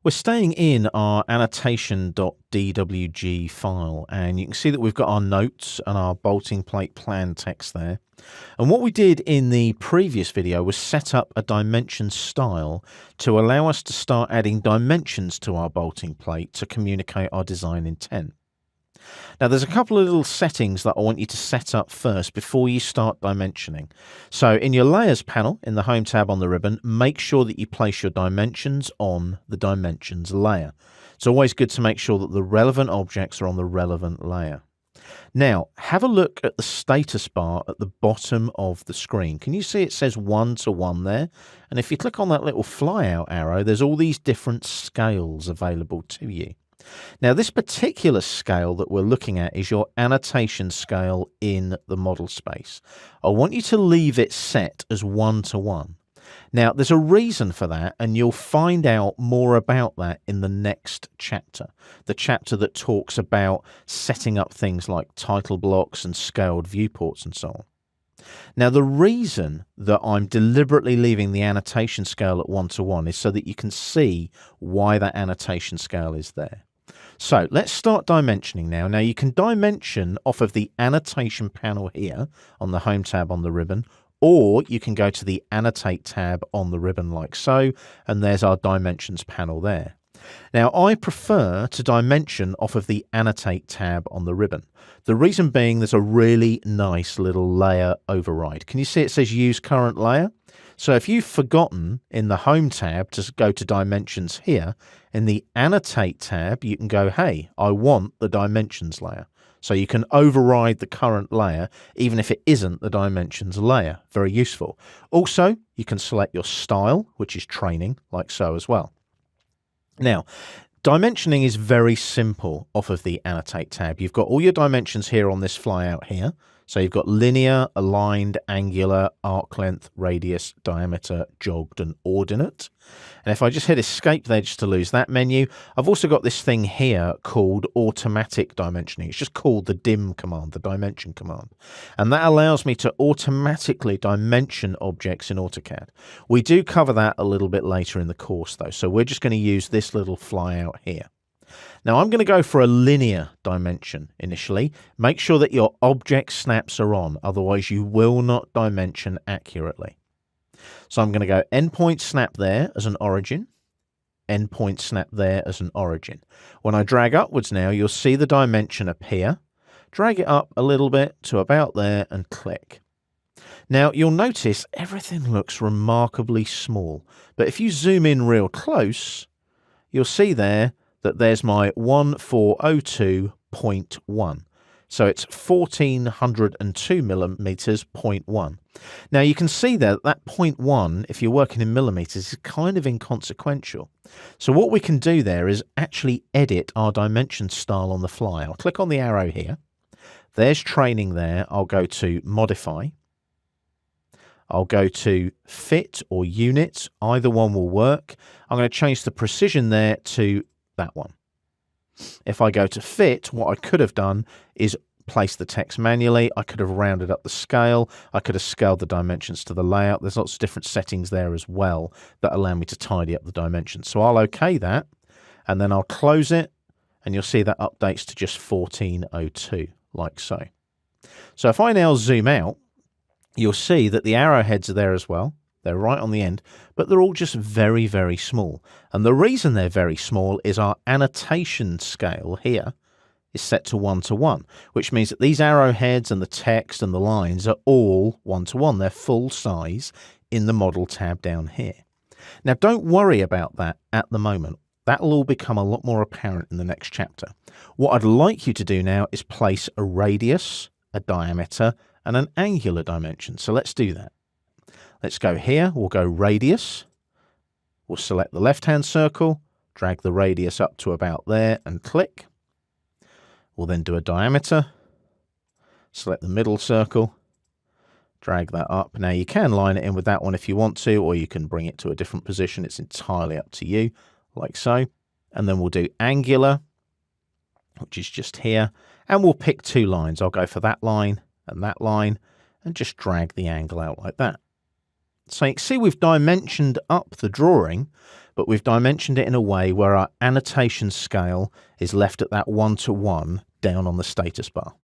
We're staying in our annotation.dwg file, and you can see that we've got our notes and our bolting plate plan text there. And what we did in the previous video was set up a dimension style to allow us to start adding dimensions to our bolting plate to communicate our design intent. Now there's a couple of little settings that I want you to set up first before you start dimensioning. So in your layers panel in the home tab on the ribbon, make sure that you place your dimensions on the dimensions layer. It's always good to make sure that the relevant objects are on the relevant layer. Now have a look at the status bar at the bottom of the screen. Can you see it says 1 to 1 there? And if you click on that little fly out arrow, there's all these different scales available to you. Now this particular scale that we're looking at is your annotation scale in the model space. I want you to leave it set as 1 to 1. Now there's a reason for that, and you'll find out more about that in the next chapter. The chapter that talks about setting up things like title blocks and scaled viewports and so on. Now the reason that I'm deliberately leaving the annotation scale at 1 to 1 is so that you can see why that annotation scale is there. So let's start dimensioning now. Now you can dimension off of the annotation panel here on the home tab on the ribbon, or you can go to the annotate tab on the ribbon like so, and there's our dimensions panel there. Now I prefer to dimension off of the annotate tab on the ribbon. The reason being there's a really nice little layer override. Can you see it says use current layer? So if you've forgotten in the home tab to go to dimensions here, in the annotate tab you can go, hey, I want the dimensions layer. So you can override the current layer even if it isn't the dimensions layer. Very useful. Also, you can select your style, which is training, like so as well. Now, dimensioning is very simple off of the annotate tab. You've got all your dimensions here on this flyout here. So you've got linear, aligned, angular, arc length, radius, diameter, jogged, and ordinate. And if I just hit escape there just to lose that menu, I've also got this thing here called automatic dimensioning. It's just called the dim command, the dimension command. And that allows me to automatically dimension objects in AutoCAD. We do cover that a little bit later in the course though. So we're just going to use this little flyout here. Now I'm going to go for a linear dimension initially. Make sure that your object snaps are on, otherwise you will not dimension accurately. So I'm going to go endpoint snap there as an origin, endpoint snap there as an origin. When I drag upwards now, you'll see the dimension appear. Drag it up a little bit to about there and click. Now you'll notice everything looks remarkably small, but if you zoom in real close, you'll see there that there's my 1402.1. So it's 1402 millimeters, 0.1. Now you can see there that 0.1, if you're working in millimeters, is kind of inconsequential. So what we can do there is actually edit our dimension style on the fly. I'll click on the arrow here. There's training there. I'll go to modify. I'll go to fit or unit. Either one will work. I'm going to change the precision there to that one. If I go to fit, what I could have done is place the text manually. I could have rounded up the scale. I could have scaled the dimensions to the layout. There's lots of different settings there as well that allow me to tidy up the dimensions. So I'll OK that, and then I'll close it, and you'll see that updates to just 1402, like so. So if I now zoom out, you'll see that the arrowheads are there as well. They're right on the end, but they're all just very, very small. And the reason they're very small is our annotation scale here is set to 1 to 1, which means that these arrowheads and the text and the lines are all 1 to 1. They're full size in the model tab down here. Now, don't worry about that at the moment. That'll all become a lot more apparent in the next chapter. What I'd like you to do now is place a radius, a diameter, and an angular dimension. So let's do that. Let's go here, we'll go radius, we'll select the left-hand circle, drag the radius up to about there and click. We'll then do a diameter, select the middle circle, drag that up. Now you can line it in with that one if you want to, or you can bring it to a different position. It's entirely up to you, like so. And then we'll do angular, which is just here, and we'll pick 2 lines. I'll go for that line and just drag the angle out like that. So you can see we've dimensioned up the drawing, but we've dimensioned it in a way where our annotation scale is left at that 1:1 down on the status bar.